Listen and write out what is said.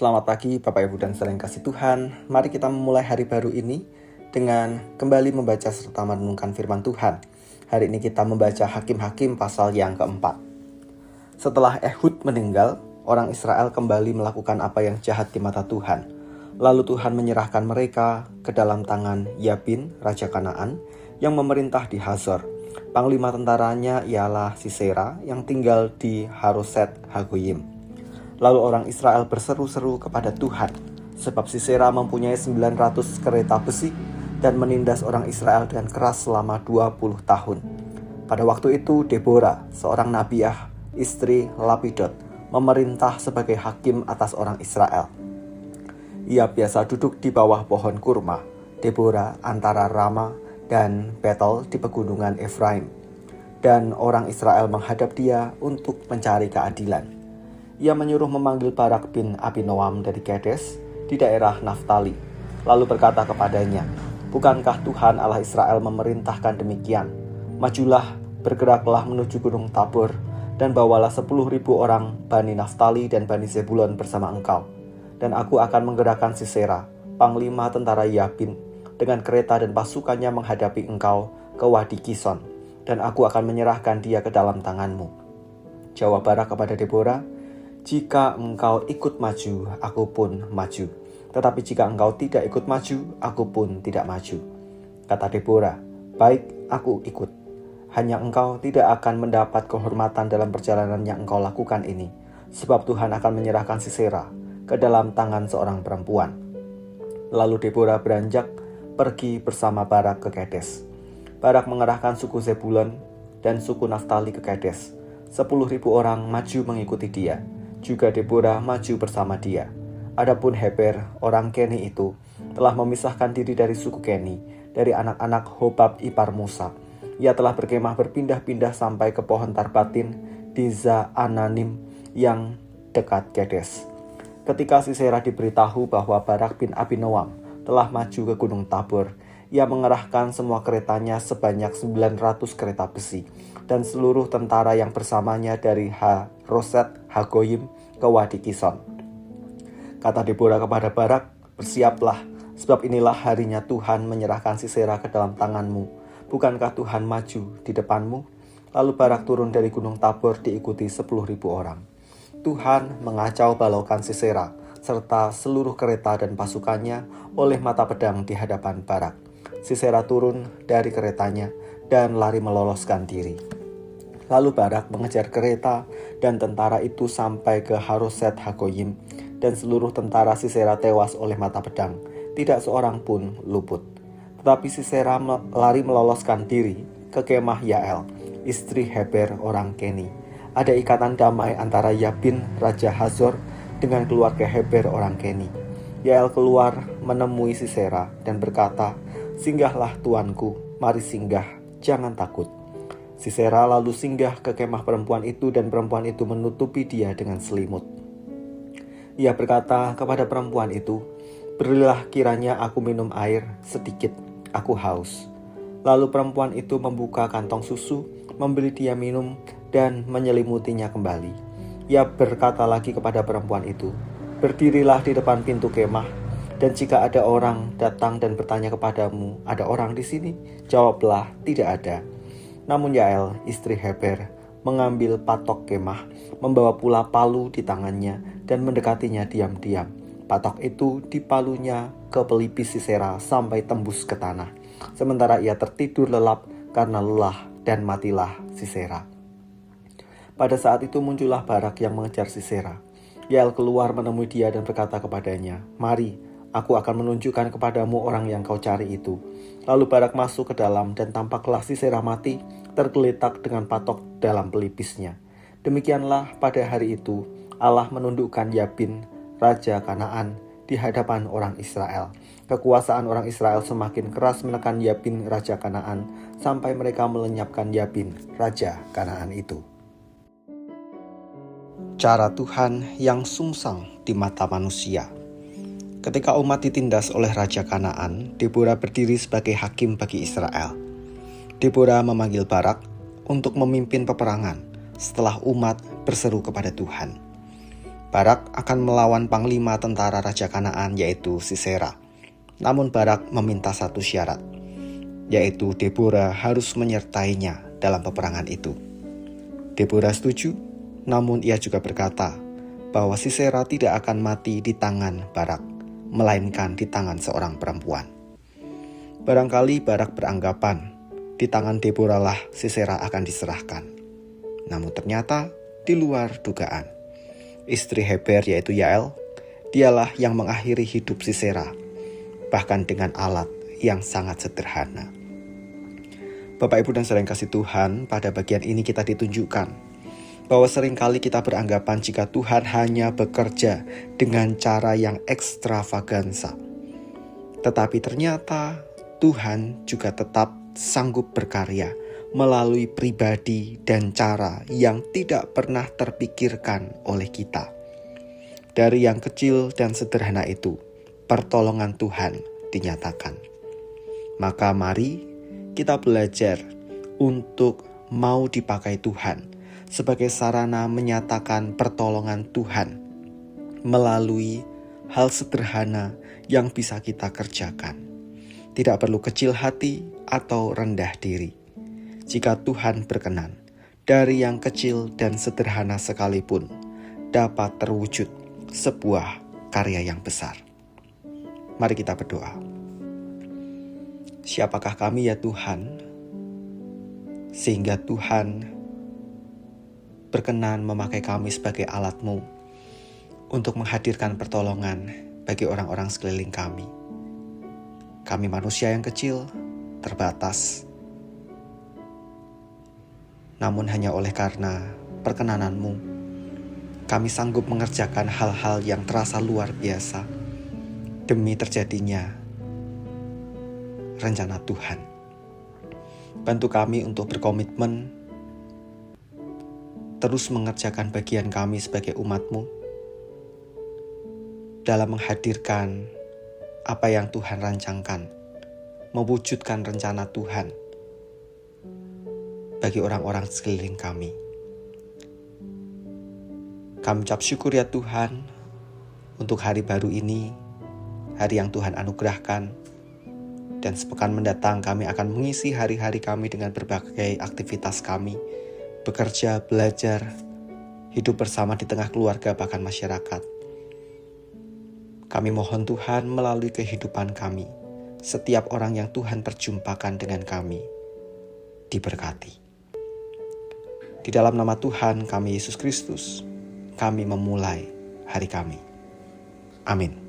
Selamat pagi Bapak Ibu dan saudara yang kasih Tuhan. Mari kita memulai hari baru ini dengan kembali membaca serta merenungkan firman Tuhan. Hari ini kita membaca Hakim-Hakim pasal yang keempat. Setelah Ehud meninggal, orang Israel kembali melakukan apa yang jahat di mata Tuhan. Lalu Tuhan menyerahkan mereka ke dalam tangan Yabin, Raja Kanaan, yang memerintah di Hazor. Panglima tentaranya ialah Sisera yang tinggal di Haroset Hagoyim. Lalu orang Israel berseru-seru kepada Tuhan, sebab Sisera mempunyai 900 kereta besi dan menindas orang Israel dengan keras selama 20 tahun. Pada waktu itu Deborah, seorang nabiah, istri Lapidot, memerintah sebagai hakim atas orang Israel. Ia biasa duduk di bawah pohon kurma, Deborah antara Rama dan Betel di pegunungan Efraim. Dan orang Israel menghadap dia untuk mencari keadilan. Ia menyuruh memanggil Barak bin Abinoam dari Kedes di daerah Naftali. Lalu berkata kepadanya, "Bukankah Tuhan Allah Israel memerintahkan demikian? Majulah, bergeraklah menuju Gunung Tabor, dan bawalah 10.000 orang Bani Naftali dan Bani Zebulon bersama engkau. Dan aku akan menggerakkan Sisera, panglima tentara Yabin, dengan kereta dan pasukannya menghadapi engkau ke Wadi Kison, dan aku akan menyerahkan dia ke dalam tanganmu." Jawab Barak kepada Deborah, "Jika engkau ikut maju, aku pun maju. Tetapi jika engkau tidak ikut maju, aku pun tidak maju." Kata Deborah, "Baik, aku ikut. Hanya engkau tidak akan mendapat kehormatan dalam perjalanan yang engkau lakukan ini, sebab Tuhan akan menyerahkan Sisera ke dalam tangan seorang perempuan." Lalu Deborah beranjak pergi bersama Barak ke Kedes. Barak mengerahkan suku Zebulon dan suku Naftali ke Kedes. 10.000 orang maju mengikuti dia. Juga Deborah maju bersama dia. Adapun Heber, orang Keni itu, telah memisahkan diri dari suku Keni, dari anak-anak Hobab ipar Musa. Ia telah berkemah berpindah-pindah sampai ke pohon Tarbatin di Zaananim yang dekat Kedes. Ketika Sisera diberitahu bahwa Barak bin Abinoam telah maju ke Gunung Tabor, ia mengerahkan semua keretanya sebanyak 900 kereta besi dan seluruh tentara yang bersamanya dari Haroset Hagoyim ke Wadi Kison. Kata Deborah kepada Barak, "Bersiaplah, sebab inilah harinya Tuhan menyerahkan Sisera ke dalam tanganmu. Bukankah Tuhan maju di depanmu?" Lalu Barak turun dari Gunung Tabor diikuti 10.000 orang. Tuhan mengacau balaukan Sisera serta seluruh kereta dan pasukannya oleh mata pedang di hadapan Barak. Sisera turun dari keretanya dan lari meloloskan diri. Lalu Barak mengejar kereta dan tentara itu sampai ke Haroset Hagoyim, dan seluruh tentara Sisera tewas oleh mata pedang, tidak seorang pun luput. Tetapi Sisera lari meloloskan diri ke kemah Yael, istri Heber orang Keni. Ada ikatan damai antara Yabin, Raja Hazor, dengan keluarga Heber orang Keni. Yael keluar menemui Sisera dan berkata, "Singgahlah tuanku, mari singgah, jangan takut." Sisera lalu singgah ke kemah perempuan itu dan perempuan itu menutupi dia dengan selimut. Ia berkata kepada perempuan itu, "Berilah kiranya aku minum air sedikit, aku haus." Lalu perempuan itu membuka kantong susu, memberi dia minum dan menyelimutinya kembali. Ia berkata lagi kepada perempuan itu, "Berdirilah di depan pintu kemah, dan jika ada orang datang dan bertanya kepadamu, 'Ada orang di sini?' jawablah, 'Tidak ada.'" Namun Yael, istri Heber, mengambil patok kemah, membawa pula palu di tangannya, dan mendekatinya diam-diam. Patok itu dipalunya ke pelipis Sisera sampai tembus ke tanah. Sementara ia tertidur lelap karena lelah, dan matilah Sisera. Pada saat itu muncullah Barak yang mengejar Sisera. Yael keluar menemui dia dan berkata kepadanya, "Mari, aku akan menunjukkan kepadamu orang yang kau cari itu." Lalu Barak masuk ke dalam dan tampaklah Sisera mati, tergeletak dengan patok dalam pelipisnya. Demikianlah pada hari itu Allah menundukkan Yabin, Raja Kanaan, di hadapan orang Israel. Kekuasaan orang Israel semakin keras menekan Yabin, Raja Kanaan, sampai mereka melenyapkan Yabin, Raja Kanaan itu. Cara Tuhan yang sungsang di mata manusia. Ketika umat ditindas oleh Raja Kanaan, Deborah berdiri sebagai hakim bagi Israel. Deborah memanggil Barak untuk memimpin peperangan setelah umat berseru kepada Tuhan. Barak akan melawan panglima tentara Raja Kanaan yaitu Sisera. Namun Barak meminta satu syarat, yaitu Deborah harus menyertainya dalam peperangan itu. Deborah setuju, namun ia juga berkata bahwa Sisera tidak akan mati di tangan Barak, melainkan di tangan seorang perempuan. Barangkali Barak beranggapan di tangan Deborah lah Sisera akan diserahkan. Namun ternyata di luar dugaan. Istri Heber yaitu Yael, dialah yang mengakhiri hidup Sisera, bahkan dengan alat yang sangat sederhana. Bapak, Ibu, dan saudara yang kasih Tuhan, pada bagian ini kita ditunjukkan bahwa seringkali kita beranggapan jika Tuhan hanya bekerja dengan cara yang ekstravaganza. Tetapi ternyata Tuhan juga tetap sanggup berkarya melalui pribadi dan cara yang tidak pernah terpikirkan oleh kita. Dari yang kecil dan sederhana itu, pertolongan Tuhan dinyatakan. Maka mari kita belajar untuk mau dipakai Tuhan sebagai sarana menyatakan pertolongan Tuhan melalui hal sederhana yang bisa kita kerjakan. Tidak perlu kecil hati atau rendah diri. Jika Tuhan berkenan, dari yang kecil dan sederhana sekalipun dapat terwujud sebuah karya yang besar. Mari kita berdoa. Siapakah kami ya Tuhan, sehingga Tuhan berkenan memakai kami sebagai alat-Mu untuk menghadirkan pertolongan bagi orang-orang sekeliling kami. Kami manusia yang kecil, terbatas. Namun hanya oleh karena perkenanan-Mu, kami sanggup mengerjakan hal-hal yang terasa luar biasa demi terjadinya rencana Tuhan. Bantu kami untuk berkomitmen terus mengerjakan bagian kami sebagai umat-Mu dalam menghadirkan apa yang Tuhan rancangkan, mewujudkan rencana Tuhan bagi orang-orang sekeliling kami. Kami ucap syukur ya Tuhan untuk hari baru ini, hari yang Tuhan anugerahkan, dan sepekan mendatang kami akan mengisi hari-hari kami dengan berbagai aktivitas kami, bekerja, belajar, hidup bersama di tengah keluarga bahkan masyarakat. Kami mohon Tuhan melalui kehidupan kami, setiap orang yang Tuhan perjumpakan dengan kami, diberkati. Di dalam nama Tuhan kami Yesus Kristus, kami memulai hari kami. Amin.